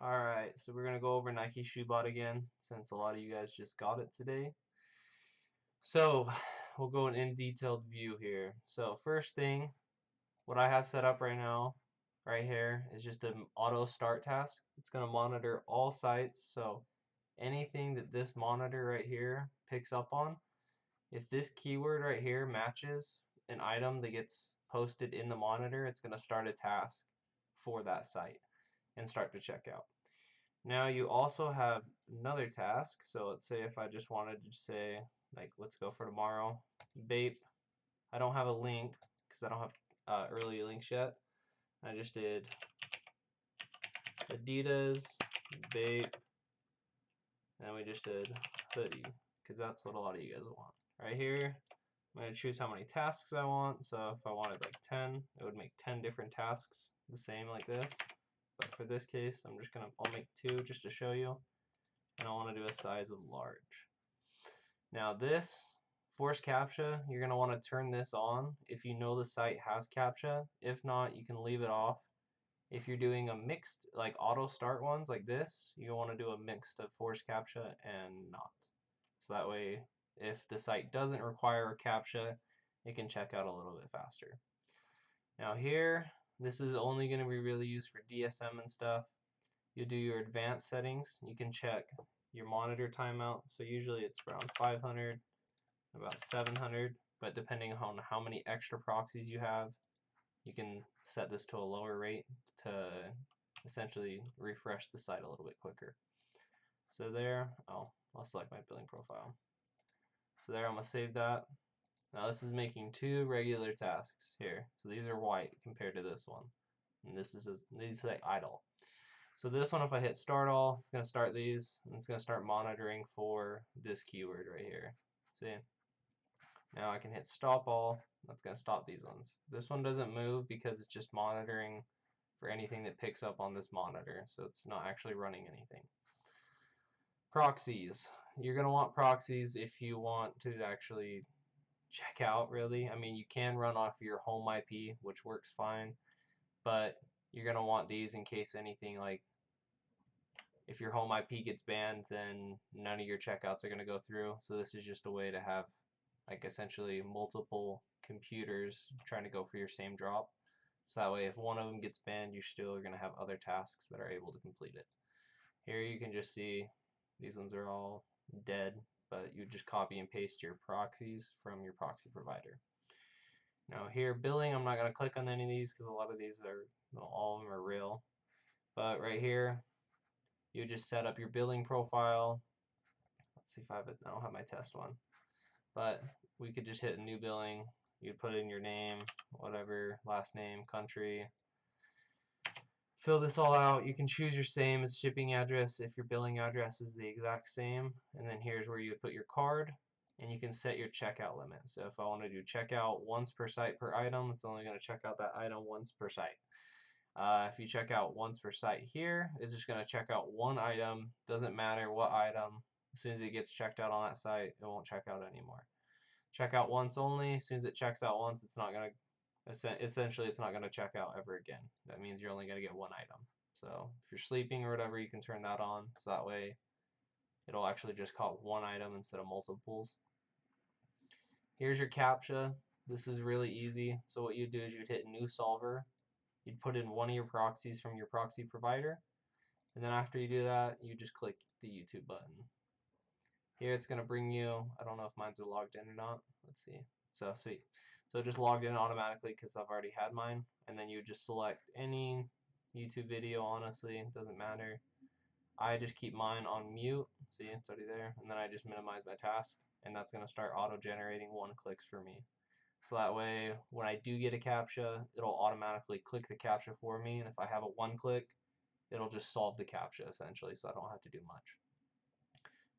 Alright, so we're going to go over Nike ShoeBot again, since a lot of you guys just got it today. So, we'll go in detailed view here. So, first thing, what I have set up right now, right here, is just an auto start task. It's going to monitor all sites, so anything that this monitor right here picks up on, if this keyword right here matches an item that gets posted in the monitor, it's going to start a task for that site and start to check out. Now you also have another task. So let's say if I just wanted to say, like, let's go for tomorrow, Bape. I don't have a link because I don't have early links yet. I just did Adidas, Bape, and we just did hoodie because that's what a lot of you guys want. Right here, I'm going to choose how many tasks I want. So if I wanted like 10, it would make 10 different tasks the same like this. But for this case, I'll make 2 just to show you. And I want to do a size of large. Now this force CAPTCHA, you're going to want to turn this on if you know the site has CAPTCHA. If not, you can leave it off. If you're doing a mixed, like auto start ones like this, you want to do a mix of force CAPTCHA and not. So that way, if the site doesn't require a CAPTCHA, it can check out a little bit faster. Now here, this is only going to be really used for DSM and stuff. You do your advanced settings. You can check your monitor timeout. So usually it's around 500, about 700, but depending on how many extra proxies you have, you can set this to a lower rate to essentially refresh the site a little bit quicker. So there, I'll select my billing profile. So there, I'm going to save that. Now this is making 2 regular tasks here. So these are white compared to this one. And these say idle. So this one, if I hit start all, it's going to start these, and it's going to start monitoring for this keyword right here. See? Now I can hit stop all, that's going to stop these ones. This one doesn't move because it's just monitoring for anything that picks up on this monitor, so it's not actually running anything. Proxies. You're going to want proxies if you want to actually check out, really. I mean, you can run off your home IP, which works fine, but you're going to want these in case anything like if your home IP gets banned, then none of your checkouts are going to go through. So this is just a way to have like essentially multiple computers trying to go for your same drop. So that way if one of them gets banned, you're still going to have other tasks that are able to complete it. Here you can just see these ones are all dead, but you just copy and paste your proxies from your proxy provider. Now here, billing, I'm not going to click on any of these because a lot of these are, well, all of them are real. But right here, you just set up your billing profile. Let's see if I don't have my test one. But we could just hit new billing. You'd put in your name, whatever, last name, country. Fill this all out. You can choose your same as shipping address if your billing address is the exact same. And then here's where you would put your card. And you can set your checkout limit. So if I want to do checkout once per site per item, it's only going to check out that item once per site. If you check out once per site here, it's just going to check out one item. Doesn't matter what item. As soon as it gets checked out on that site, it won't check out anymore. Check out once only. As soon as it checks out once, it's not going to, essentially it's not going to check out ever again. That means you're only going to get one item. So if you're sleeping or whatever, you can turn that on. So that way it'll actually just call one item instead of multiples. Here's your CAPTCHA. This is really easy. So what you'd do is you'd hit new solver. You'd put in one of your proxies from your proxy provider, and then after you do that, you just click the YouTube button. Here it's going to bring you, I don't know if mine's are logged in or not. Let's see. So sweet. So it just logged in automatically because I've already had mine, and then you just select any YouTube video, honestly, it doesn't matter. I just keep mine on mute. See, it's already there, and then I just minimize my task, and that's going to start auto-generating 1 clicks for me. So that way, when I do get a CAPTCHA, it'll automatically click the CAPTCHA for me, and if I have a 1 click, it'll just solve the CAPTCHA essentially, so I don't have to do much.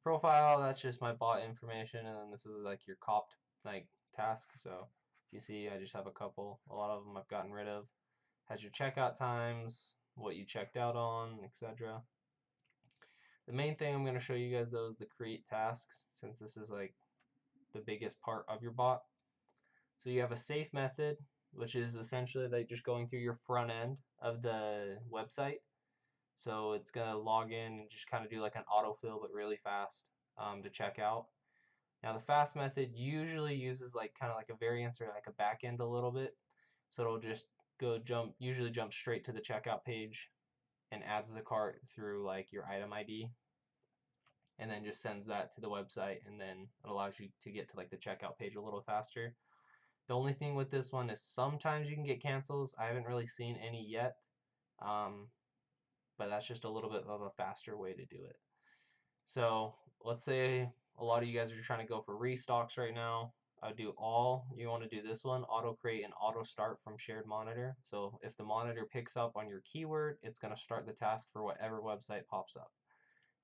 Profile, that's just my bot information, and then this is like your copped like task. So you see, I just have a couple. A lot of them I've gotten rid of. Has your checkout times, what you checked out on, etc. The main thing I'm going to show you guys though is the create tasks, since this is like the biggest part of your bot. So you have a safe method, which is essentially like just going through your front end of the website. So it's gonna log in and just kind of do like an autofill, but really fast to check out. Now the fast method usually uses like kind of like a variance or like a back end a little bit. So it'll just usually jump straight to the checkout page and adds the cart through like your item ID, and then just sends that to the website, and then it allows you to get to like the checkout page a little faster. The only thing with this one is sometimes you can get cancels. I haven't really seen any yet, um, but that's just a little bit of a faster way to do it. So let's say a lot of you guys are trying to go for restocks right now. I would do all. You want to do this one, auto create and auto start from shared monitor. So if the monitor picks up on your keyword, it's going to start the task for whatever website pops up.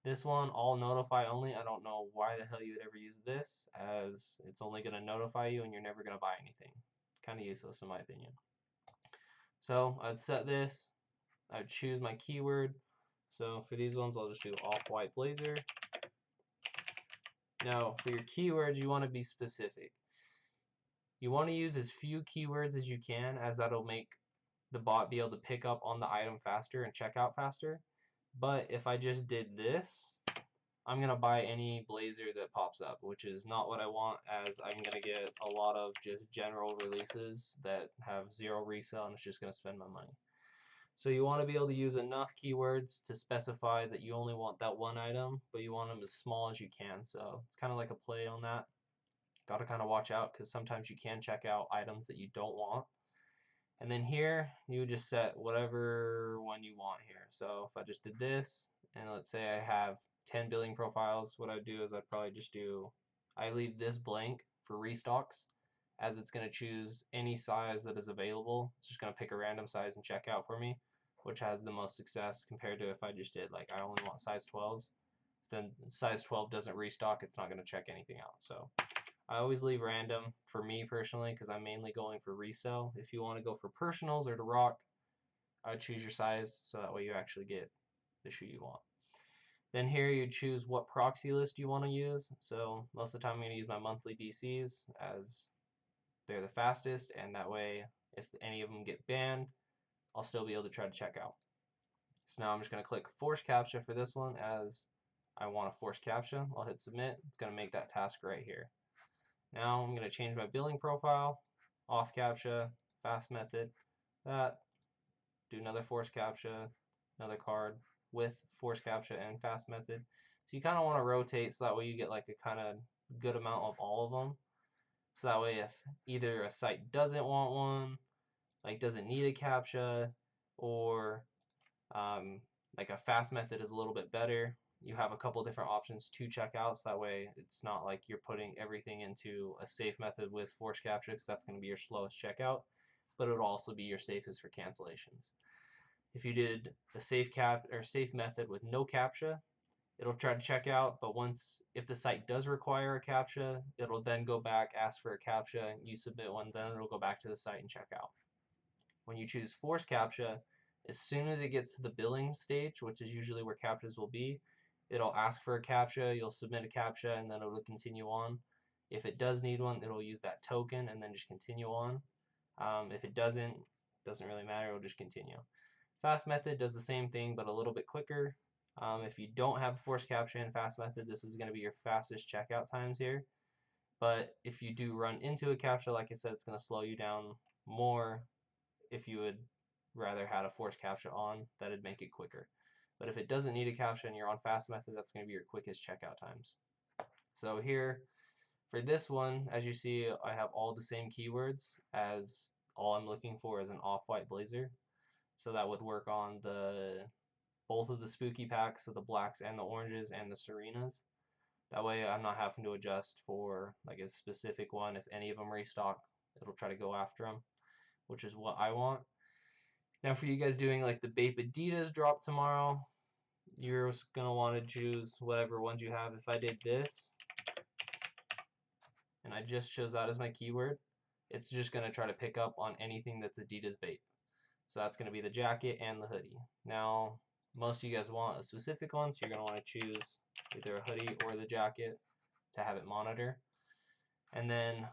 This one, all notify only. I don't know why the hell you would ever use this, as it's only going to notify you and you're never going to buy anything. Kind of useless in my opinion. So I'd set this. I'd choose my keyword. So for these ones, I'll just do off-white blazer. Now, for your keywords, you want to be specific. You want to use as few keywords as you can, as that'll make the bot be able to pick up on the item faster and check out faster. But if I just did this, I'm going to buy any blazer that pops up, which is not what I want, as I'm going to get a lot of just general releases that have zero resale and it's just going to spend my money. So you want to be able to use enough keywords to specify that you only want that one item, but you want them as small as you can. So it's kind of like a play on that. Got to kind of watch out, because sometimes you can check out items that you don't want. And then here you just set whatever one you want here. So if I just did this, and let's say I have 10 billing profiles, what I'd do is I'd probably just I leave this blank for restocks, as it's going to choose any size that is available. It's just going to pick a random size and check out for me, which has the most success compared to if I just did like I only want size 12s. Then size 12 doesn't restock, it's not going to check anything out. So I always leave random for me personally, because I'm mainly going for resale. If you want to go for personals or to rock, I would choose your size, so that way you actually get the shoe you want. Then here you choose what proxy list you want to use. So most of the time I'm going to use my monthly DCs, as they're the fastest, and that way if any of them get banned, I'll still be able to try to check out. So now I'm just going to click force captcha for this one, as I want a force captcha. I'll hit submit. It's going to make that task right here. Now I'm going to change my billing profile, off captcha, fast method, that, do another force captcha, another card with force captcha and fast method. So you kind of want to rotate, so that way you get like a kind of good amount of all of them. So that way if either a site doesn't want one, like doesn't need a captcha, or like a fast method is a little bit better, you have a couple different options to check out, so that way it's not like you're putting everything into a safe method with force captcha, because that's going to be your slowest checkout, but it'll also be your safest for cancellations. If you did a safe method with no captcha, it'll try to check out, but if the site does require a captcha, it'll then go back, ask for a captcha, you submit one, then it'll go back to the site and check out. When you choose force captcha, as soon as it gets to the billing stage, which is usually where captchas will be, it'll ask for a captcha, you'll submit a captcha, and then it'll continue on. If it does need one, it'll use that token and then just continue on. If it doesn't really matter, it'll just continue. Fast method does the same thing, but a little bit quicker. If you don't have force captcha and fast method, this is going to be your fastest checkout times here. But if you do run into a captcha, like I said, it's going to slow you down more. If you would rather had a force captcha on, that'd make it quicker. But if it doesn't need a captcha and you're on fast method, that's going to be your quickest checkout times. So here, for this one, as you see, I have all the same keywords, as all I'm looking for is an off-white blazer. So that would work on both of the spooky packs, so the blacks and the oranges and the Serenas. That way I'm not having to adjust for like a specific one. If any of them restock, it'll try to go after them, which is what I want. Now for you guys doing like the Bape Adidas drop tomorrow, you're going to want to choose whatever ones you have. If I did this, and I just chose that as my keyword, it's just going to try to pick up on anything that's Adidas Bape. So that's going to be the jacket and the hoodie. Now, most of you guys want a specific one, so you're going to want to choose either a hoodie or the jacket to have it monitor. And then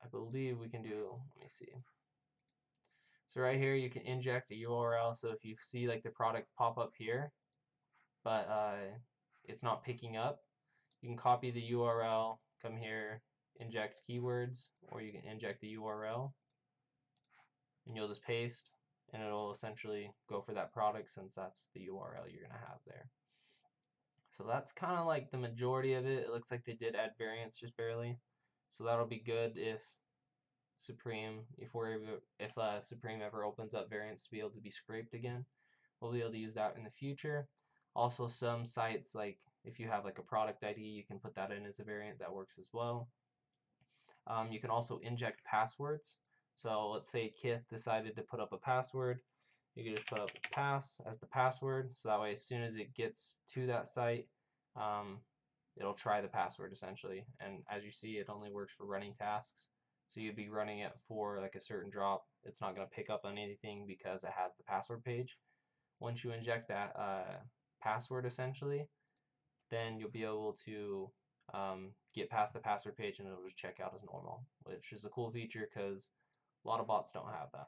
I believe we can do, let me see. So right here you can inject a URL, so if you see like the product pop up here, but it's not picking up, you can copy the URL, come here, inject keywords, or you can inject the URL, and you'll just paste, and it'll essentially go for that product since that's the URL you're going to have there. So that's kind of like the majority of it. It looks like they did add variants just barely. So that'll be good if Supreme, if Supreme ever opens up variants to be able to be scraped again. We'll be able to use that in the future. Also, some sites, like if you have like a product ID, you can put that in as a variant. That works as well. You can also inject passwords. So let's say Kith decided to put up a password. You can just put up pass as the password, so that way as soon as it gets to that site, it'll try the password essentially. And as you see, it only works for running tasks. So you'd be running it for like a certain drop. It's not going to pick up on anything because it has the password page. Once you inject that password essentially, then you'll be able to get past the password page and it'll just check out as normal, which is a cool feature because a lot of bots don't have that.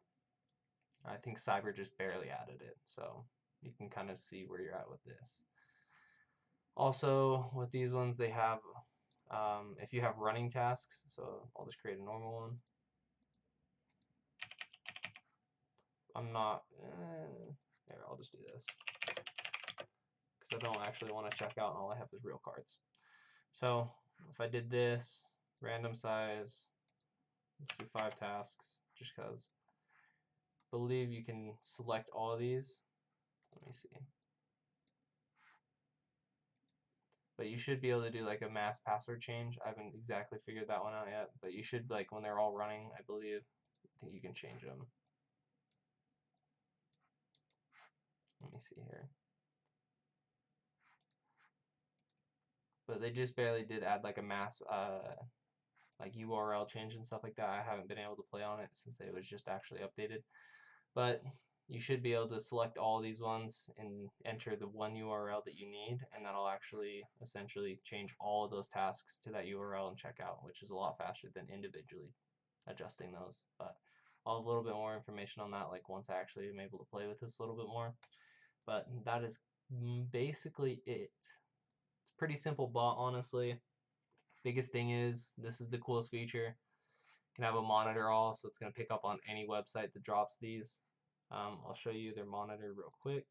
I think Cyber just barely added it, so you can kind of see where you're at with this. Also, with these ones, they have, if you have running tasks, so I'll just create a normal one. I'm not, there, I'll just do this, because I don't actually want to check out and all I have is real cards. So, if I did this, random size, let's do 5 tasks, just because I believe you can select all of these. Let me see. But you should be able to do like a mass password change. I haven't exactly figured that one out yet, but you should, like when they're all running, I believe, I think you can change them. Let me see here. But they just barely did add like a mass like URL change and stuff like that. I haven't been able to play on it since it was just actually updated. But you should be able to select all these ones and enter the one URL that you need, and that'll actually essentially change all of those tasks to that URL and checkout, which is a lot faster than individually adjusting those. But I'll have a little bit more information on that like once I actually am able to play with this a little bit more. But that is basically it. It's a pretty simple bot, honestly. Biggest thing is this is the coolest feature. You can have a monitor all, so it's going to pick up on any website that drops these. I'll show you their monitor real quick.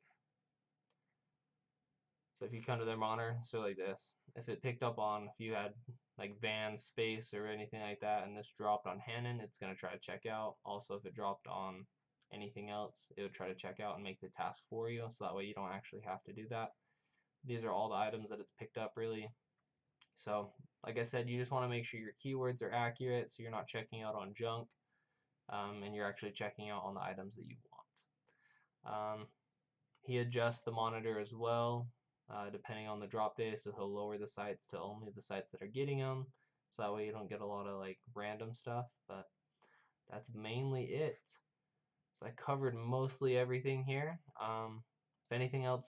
So if you come to their monitor, so like this, if it picked up on, if you had like van space or anything like that and this dropped on Hannon, it's going to try to check out. Also, if it dropped on anything else, it would try to check out and make the task for you, so that way you don't actually have to do that. These are all the items that it's picked up really. So like I said, you just want to make sure your keywords are accurate so you're not checking out on junk, and you're actually checking out on the items that you want. He adjusts the monitor as well, depending on the drop day, so he'll lower the sites to only the sites that are getting them, so that way you don't get a lot of like random stuff. But that's mainly it. So I covered mostly everything here. If anything else